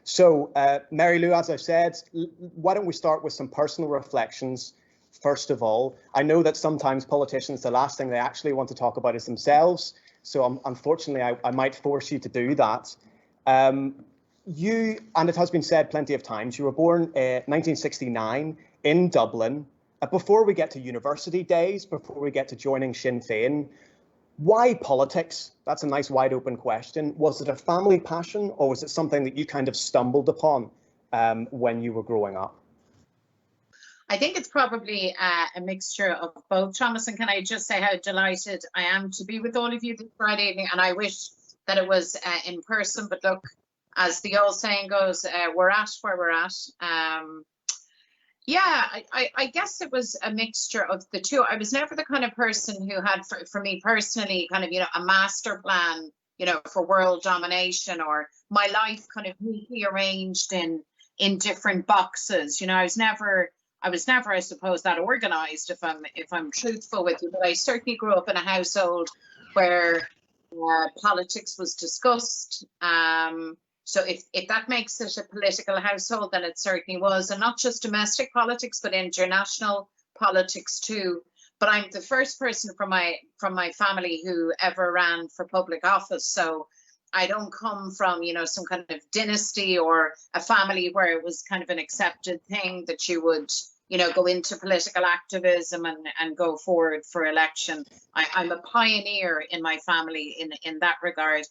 So, Mary Lou, as I've said, why don't we start with some personal reflections? First of all, I know that sometimes politicians, the last thing they actually want to talk about is themselves. So unfortunately, I might force you to do that. You, and it has been said plenty of times, you were born in 1969 in Dublin. Before we get to university days, before we get to joining Sinn Féin, why politics? That's a nice wide open question. Was it a family passion, or was it something that you kind of stumbled upon when you were growing up? I think it's probably a mixture of both, Thomas. And can I just say how delighted I am to be with all of you this Friday evening? And I wish that it was in person. But look, as the old saying goes, we're at where we're at. Yeah, I guess it was a mixture of the two. I was never the kind of person who had, for me personally, kind of, a master plan, for world domination, or my life kind of neatly arranged in different boxes. I was never, I suppose, that organized, if I'm truthful with you. But I certainly grew up in a household where politics was discussed. So if that makes it a political household, then it certainly was, and not just domestic politics, but international politics too. But I'm the first person from my family who ever ran for public office. So I don't come from, some kind of dynasty or a family where it was kind of an accepted thing that you would, go into political activism and go forward for election. I'm a pioneer in my family in that regard.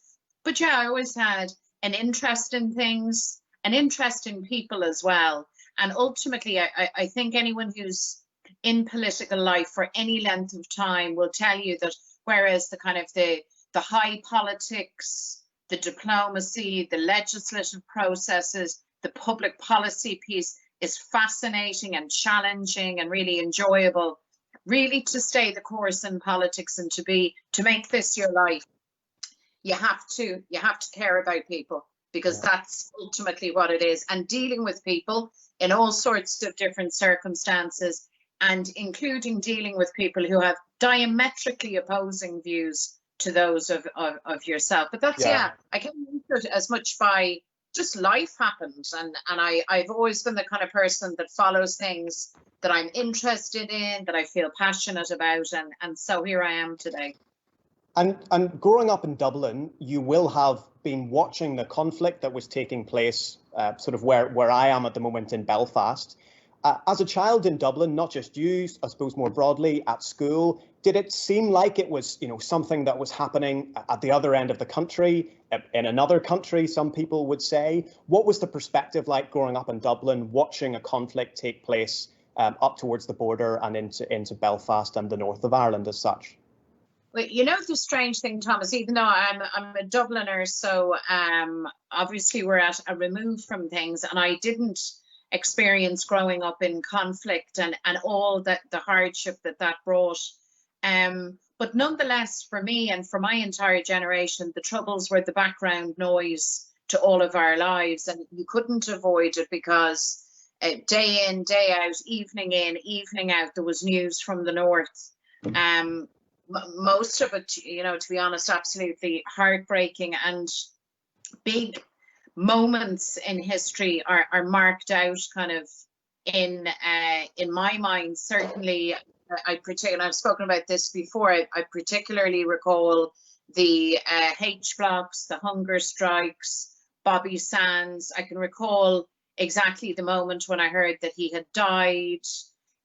But yeah, I always had an interest in things, an interest in people as well. And ultimately, I think anyone who's in political life for any length of time will tell you that whereas the kind of the high politics, the diplomacy, the legislative processes, the public policy piece is fascinating and challenging and really enjoyable, really to stay the course in politics and to make this your life. You have to care about people, because that's ultimately what it is, and dealing with people in all sorts of different circumstances, and including dealing with people who have diametrically opposing views to those of yourself. But that's I can't answer it as much by just life happens, and I've always been the kind of person that follows things that I'm interested in, that I feel passionate about, and so here I am today. And growing up in Dublin, you will have been watching the conflict that was taking place sort of where I am at the moment in Belfast. As a child in Dublin, not just you, I suppose more broadly at school, did it seem like it was, something that was happening at the other end of the country, in another country, some people would say? What was the perspective like growing up in Dublin, watching a conflict take place up towards the border and into Belfast and the north of Ireland as such? Well, the strange thing, Thomas, even though I'm a Dubliner, so obviously we're at a remove from things, and I didn't experience growing up in conflict and all the hardship that brought. But nonetheless, for me and for my entire generation, the Troubles were the background noise to all of our lives, and you couldn't avoid it, because day in, day out, evening in, evening out, there was news from the north. Most of it, to be honest, absolutely heartbreaking, and big moments in history are marked out kind of in my mind. Certainly, I've spoken about this before. I particularly recall the H blocks, the hunger strikes, Bobby Sands. I can recall exactly the moment when I heard that he had died.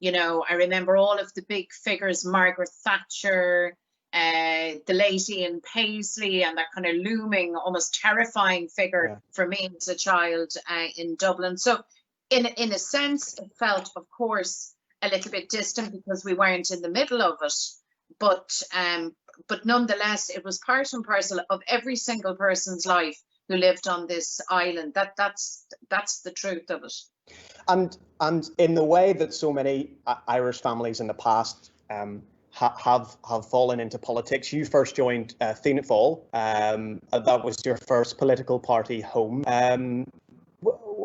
I remember all of the big figures, Margaret Thatcher, the late Ian Paisley, and that kind of looming, almost terrifying figure for me as a child in Dublin. So in a sense, it felt, of course, a little bit distant because we weren't in the middle of it. But nonetheless, it was part and parcel of every single person's life who lived on this island. That's the truth of it. And in the way that so many Irish families in the past have fallen into politics, you first joined Fianna Fáil. That was your first political party home.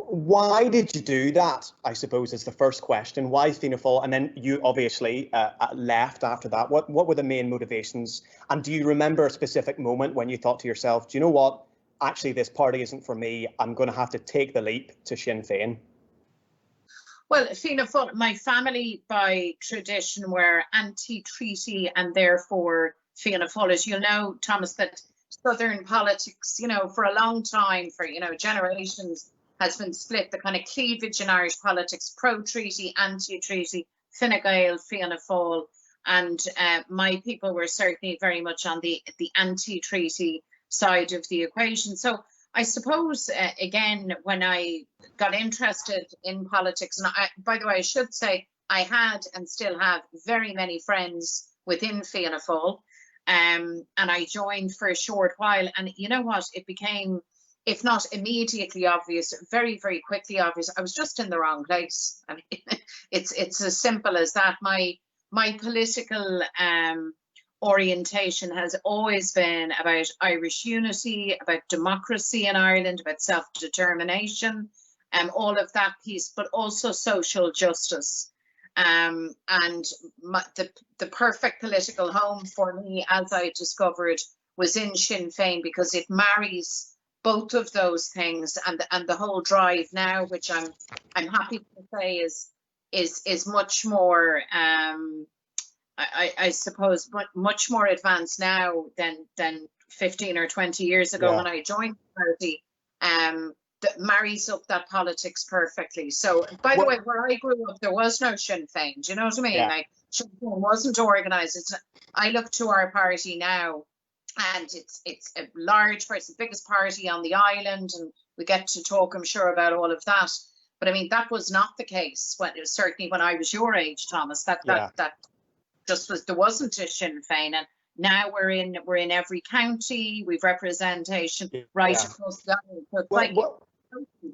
Why did you do that, I suppose, is the first question. Why Fianna Fáil? And then you obviously left after that. What were the main motivations? And do you remember a specific moment when you thought to yourself, do you know what? actually this party isn't for me, I'm going to have to take the leap to Sinn Féin? Well, Fianna Fáil, my family by tradition were anti-treaty, and therefore Fianna Fáil, as you'll know, Thomas, that Southern politics, for a long time, for, generations, has been split. The kind of cleavage in Irish politics, pro-treaty, anti-treaty, Fine Gael, Fianna Fáil, and my people were certainly very much on the anti-treaty side of the equation. So I suppose, again, when I got interested in politics, and by the way, I should say I had and still have very many friends within Fianna Fáil, and I joined for a short while, and you know what, it became, if not immediately obvious, very, very quickly obvious, I was just in the wrong place. I mean, it's as simple as that. My political orientation has always been about Irish unity, about democracy in Ireland, about self-determination, all of that piece, but also social justice. And the perfect political home for me, as I discovered, was in Sinn Féin, because it marries both of those things, and the whole drive now, which I'm happy to say is much more I suppose much more advanced now than 15 or 20 years ago when I joined the party, that marries up that politics perfectly. So, by the way, where I grew up, there was no Sinn Féin. Do you know what I mean? Yeah. Like, Sinn Féin wasn't organised. I look to our party now, and it's a large party, the biggest party on the island, and we get to talk, I'm sure, about all of that. But I mean, that was not the case certainly when I was your age, Thomas. That just was, there wasn't a Sinn Féin, and now we're in every county. We've representation right across the island.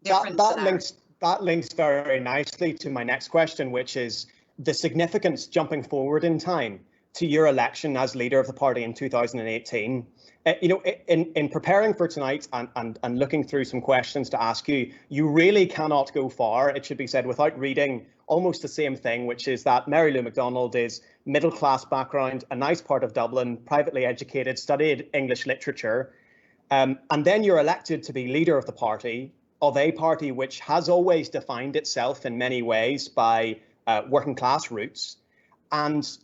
So that links very nicely to my next question, which is the significance, jumping forward in time, to your election as leader of the party in 2018. In preparing for tonight and looking through some questions to ask you, you really cannot go far, it should be said, without reading almost the same thing, which is that Mary Lou McDonald is middle-class background, a nice part of Dublin, privately educated, studied English literature, and then you're elected to be leader of the party, of a party which has always defined itself in many ways by working class roots, and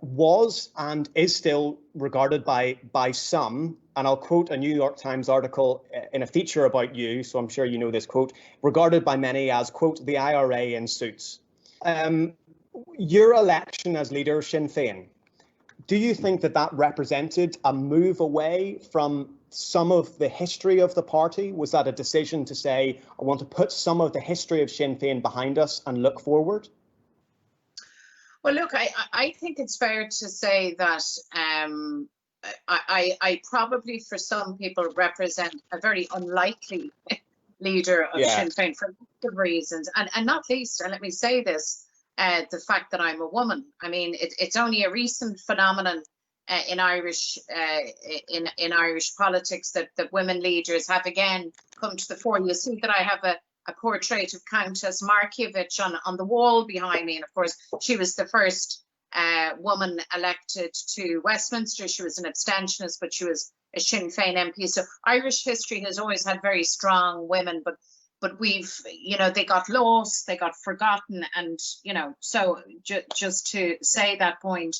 was and is still regarded by some, and I'll quote a New York Times article in a feature about you, so I'm sure you know this quote, regarded by many as, quote, the IRA in suits. Your election as leader of Sinn Féin, do you think that represented a move away from some of the history of the party? Was that a decision to say, I want to put some of the history of Sinn Féin behind us and look forward? Well, look, I think it's fair to say that I probably, for some people, represent a very unlikely leader of Sinn Féin for lots of reasons, and not least, and let me say this, the fact that I'm a woman. I mean, it's only a recent phenomenon in Irish Irish politics that women leaders have again come to the fore. You see that I have a portrait of Countess Markievicz on the wall behind me, and of course she was the first woman elected to Westminster. She was an abstentionist, but she was a Sinn Féin MP. So Irish history has always had very strong women, but we've, they got lost, they got forgotten, and so just to say that point.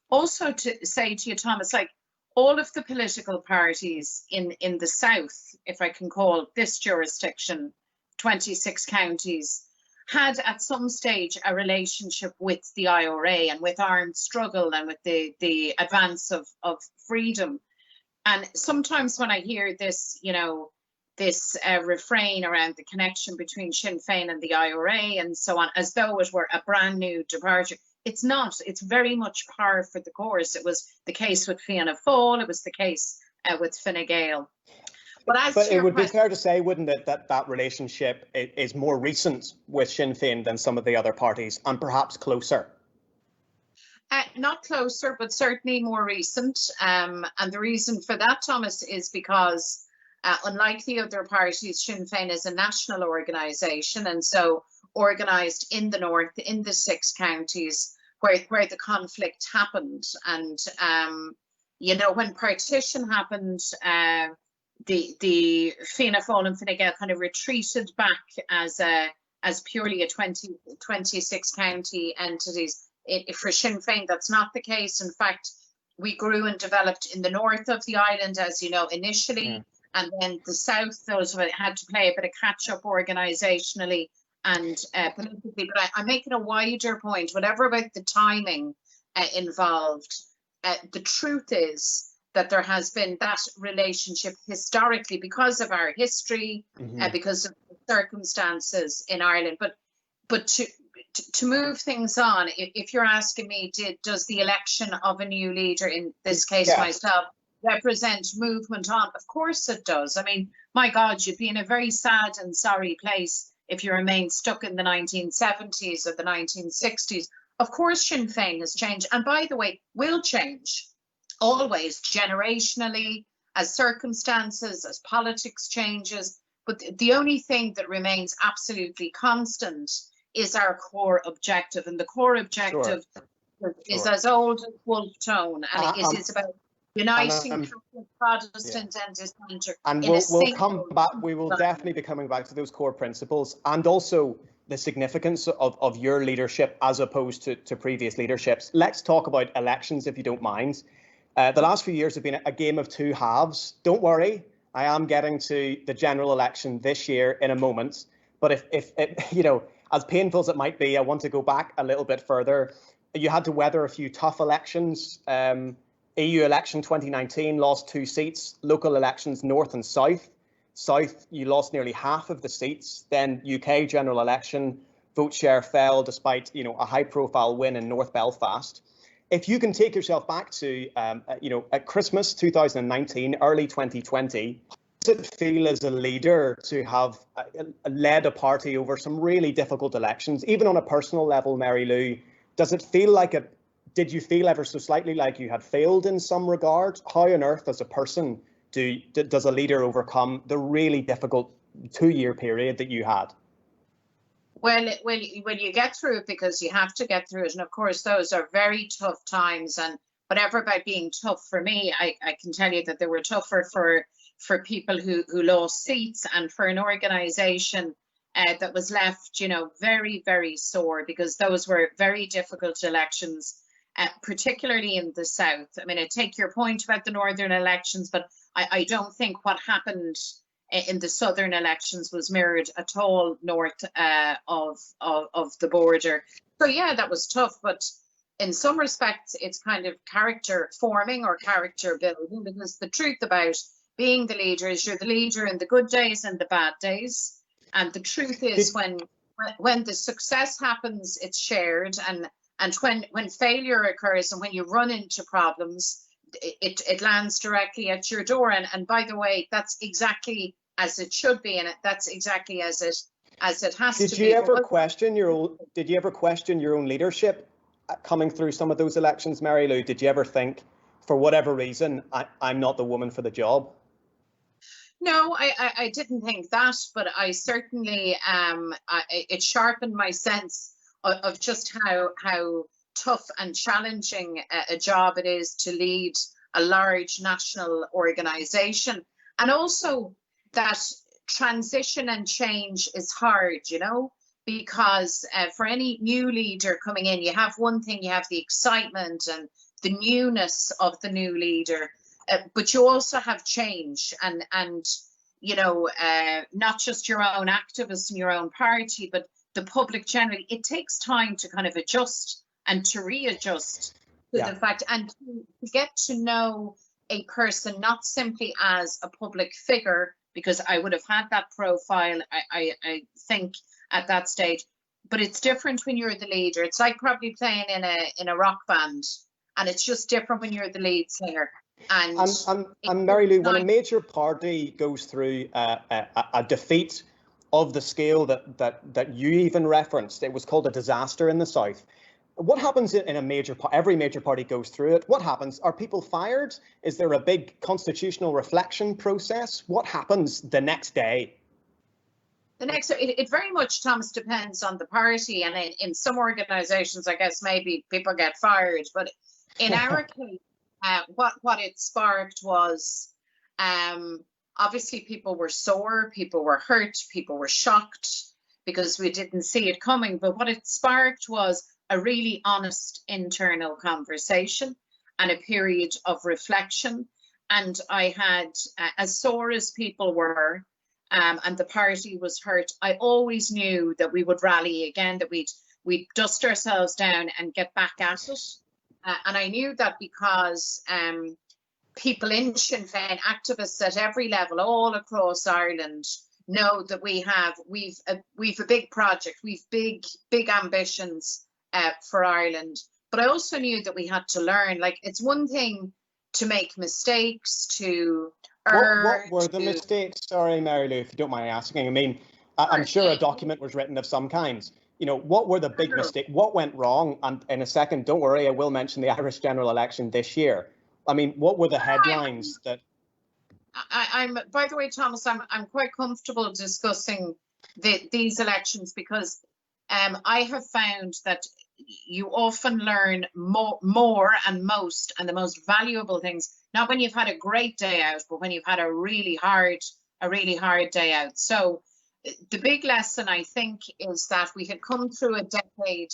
Also to say to you, Thomas, like all of the political parties in the South, if I can call this jurisdiction, 26 counties, had at some stage a relationship with the IRA and with armed struggle and with the advance of freedom. And sometimes when I hear this, this refrain around the connection between Sinn Féin and the IRA and so on, as though it were a brand new departure, it's not. It's very much par for the course. It was the case with Fianna Fáil. It was the case with Fine Gael. But it would be fair to say, wouldn't it, that relationship is more recent with Sinn Féin than some of the other parties, and perhaps closer? Not closer, but certainly more recent. And the reason for that, Thomas, is because unlike the other parties, Sinn Féin is a national organisation, and so organised in the north, in the 6 counties where the conflict happened. And when partition happened, the Fianna Fáil and Fine Gael kind of retreated back as purely a 26 county entities. For Sinn Féin, that's not the case. In fact, we grew and developed in the north of the island, as you know, initially, and then the south, those had to play a bit of catch up organisationally and politically. But I'm making a wider point, whatever about the timing involved. The truth is that there has been that relationship historically because of our history, because of the circumstances in Ireland. But to move things on, if you're asking me, does the election of a new leader, in this case myself, represent movement on? Of course it does. I mean, my God, you'd be in a very sad and sorry place if you remain stuck in the 1970s or the 1960s. Of course, Sinn Féin has changed. And by the way, will change always, generationally, as circumstances, as politics changes. But the only thing that remains absolutely constant is our core objective. And the core objective is as old as Wolf Tone. And it is about uniting Protestant and Dissenter. And we'll come back. We will definitely be coming back to those core principles, and also the significance of your leadership as opposed to previous leaderships. Let's talk about elections, if you don't mind. The last few years have been a game of two halves. Don't worry, I am getting to the general election this year in a moment. But if you know, as painful as it might be, I want to go back a little bit further. You had to weather a few tough elections. EU election 2019, lost 2 seats. Local elections, north and south. South, you lost nearly half of the seats. Then UK general election, vote share fell despite, you know, a high-profile win in North Belfast. If you can take yourself back to, you know, at Christmas 2019, early 2020, how does it feel as a leader to have led a party over some really difficult elections, even on a personal level, Mary Lou? Does it feel like did you feel ever so slightly like you had failed in some regard? How on earth, as a person, does a leader overcome the really difficult 2-year period that you had? Well, you get through it because you have to get through it. And of course, those are very tough times. And whatever about being tough for me, I can tell you that they were tougher for people who lost seats, and for an organisation that was left, you know, very, very sore, because those were very difficult elections, particularly in the south. I mean, I take your point about the northern elections, but I don't think what happened in the southern elections was mirrored at all north of the border. So yeah, that was tough, but in some respects it's kind of character forming or character building, because the truth about being the leader is you're the leader in the good days and the bad days. And the truth is when the success happens, it's shared, and when failure occurs and when you run into problems, it lands directly at your door. And by the way, that's exactly as it should be, and that's exactly as it has to be. Did you ever question your own leadership coming through some of those elections, Mary Lou? Did you ever think, for whatever reason, I'm not the woman for the job? No, I didn't think that, but I certainly it sharpened my sense of just how tough and challenging a job it is to lead a large national organisation, and also that transition and change is hard, you know, because for any new leader coming in, you have one thing, you have the excitement and the newness of the new leader, but you also have change and you know, not just your own activists in your own party, but the public generally. It takes time to kind of adjust and to readjust to the fact, and to get to know a person not simply as a public figure, because I would have had that profile, I think, at that stage. But it's different when you're the leader. It's like probably playing in a rock band, and it's just different when you're the lead singer. And Mary Lou, when a major party goes through a defeat of the scale that you even referenced, it was called a disaster in the South. What happens in a major party? Every major party goes through it. What happens? Are people fired? Is there a big constitutional reflection process? What happens the next day? It very much, Thomas, depends on the party, and in some organisations, I guess maybe people get fired, but in our case, what it sparked was obviously people were sore, people were hurt, people were shocked because we didn't see it coming. But what it sparked was a really honest internal conversation and a period of reflection. And I had, as sore as people were, and the party was hurt, I always knew that we would rally again, that we'd dust ourselves down and get back at it. And I knew that because people in Sinn Féin, activists at every level, all across Ireland, know that we've a big project, we've big ambitions for Ireland. But I also knew that we had to learn. Like, it's one thing to make mistakes, to What were the mistakes? Sorry, Mary Lou, if you don't mind asking. I mean, I'm sure a document was written of some kind. You know, what were the big mistakes? What went wrong? And in a second, don't worry, I will mention the Irish general election this year. I mean, what were the headlines that? I'm. By the way, Thomas, I'm quite comfortable discussing these elections because I have found that you often learn more and most, and the most valuable things, not when you've had a great day out, but when you've had a really hard day out. So the big lesson, I think, is that we had come through a decade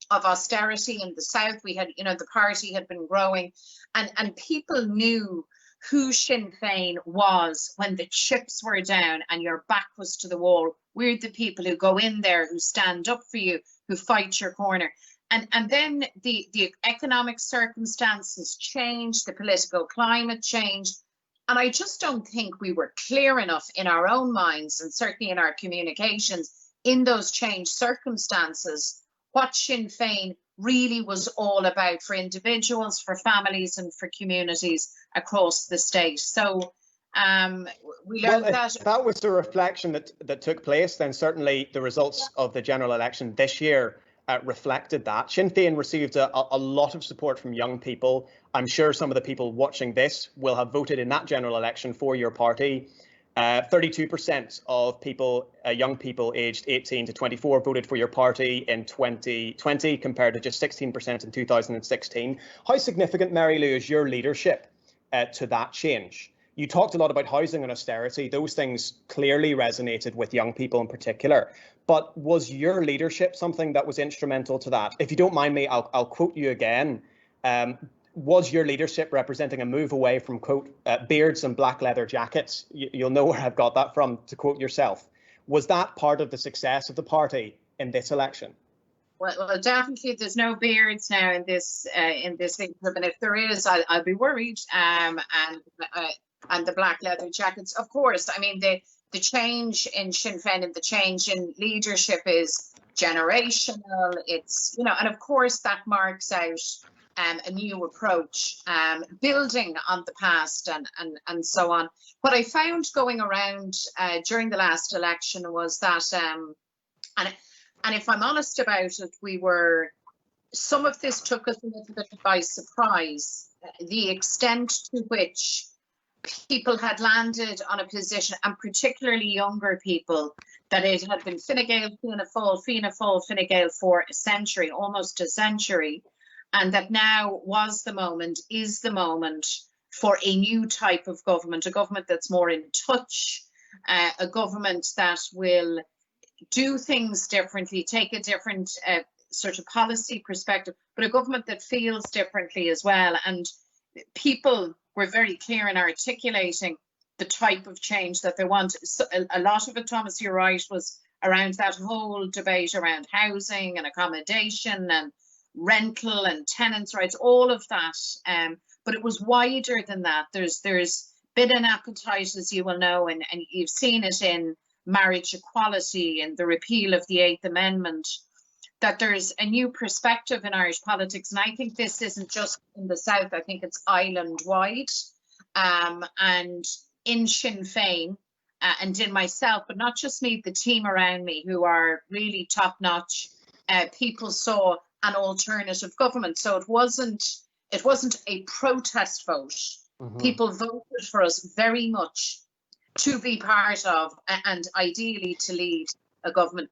of austerity in the South. We had, you know, the party had been growing, and people knew who Sinn Féin was when the chips were down and your back was to the wall. We're the people who go in there, who stand up for you, who fight your corner. And then the economic circumstances changed, the political climate changed. And I just don't think we were clear enough in our own minds, and certainly in our communications, in those changed circumstances, what Sinn Féin really was all about for individuals, for families, and for communities across the state. So we learned that. If that was the reflection that took place, then certainly the results of the general election this year reflected that. Sinn Féin received a lot of support from young people. I'm sure some of the people watching this will have voted in that general election for your party. 32% of people, young people aged 18 to 24, voted for your party in 2020, compared to just 16% in 2016. How significant, Mary Lou, is your leadership to that change? You talked a lot about housing and austerity. Those things clearly resonated with young people in particular. But was your leadership something that was instrumental to that? If you don't mind me, I'll quote you again. Was your leadership representing a move away from, quote, beards and black leather jackets? You'll know where I've got that from, to quote yourself. Was that part of the success of the party in this election? Well, definitely there's no beards now in this income, and if there is, I'll be worried. And the black leather jackets, of course. I mean, the change in Sinn Féin and the change in leadership is generational. It's, you know, and of course that marks out a new approach, building on the past and so on. What I found going around during the last election was that, and if I'm honest about it, some of this took us a little bit by surprise, the extent to which people had landed on a position, and particularly younger people, that it had been Fine Gael, Fianna Fáil, Fine Gael for a century, almost a century, and that now is the moment for a new type of government, a government that's more in touch, a government that will do things differently, take a different sort of policy perspective, but a government that feels differently as well. And people were very clear in articulating the type of change that they want. So a lot of it, Thomas, you're right, was around that whole debate around housing and accommodation and rental and tenants' rights, all of that. But it was wider than that. There's been an appetite, as you will know, and you've seen it in marriage equality and the repeal of the Eighth Amendment, that there's a new perspective in Irish politics. And I think this isn't just in the South, I think it's island-wide. And in Sinn Féin and in myself, but not just me, the team around me who are really top-notch, people saw an alternative government. So it wasn't a protest vote. Mm-hmm. People voted for us very much to be part of, and ideally to lead, a government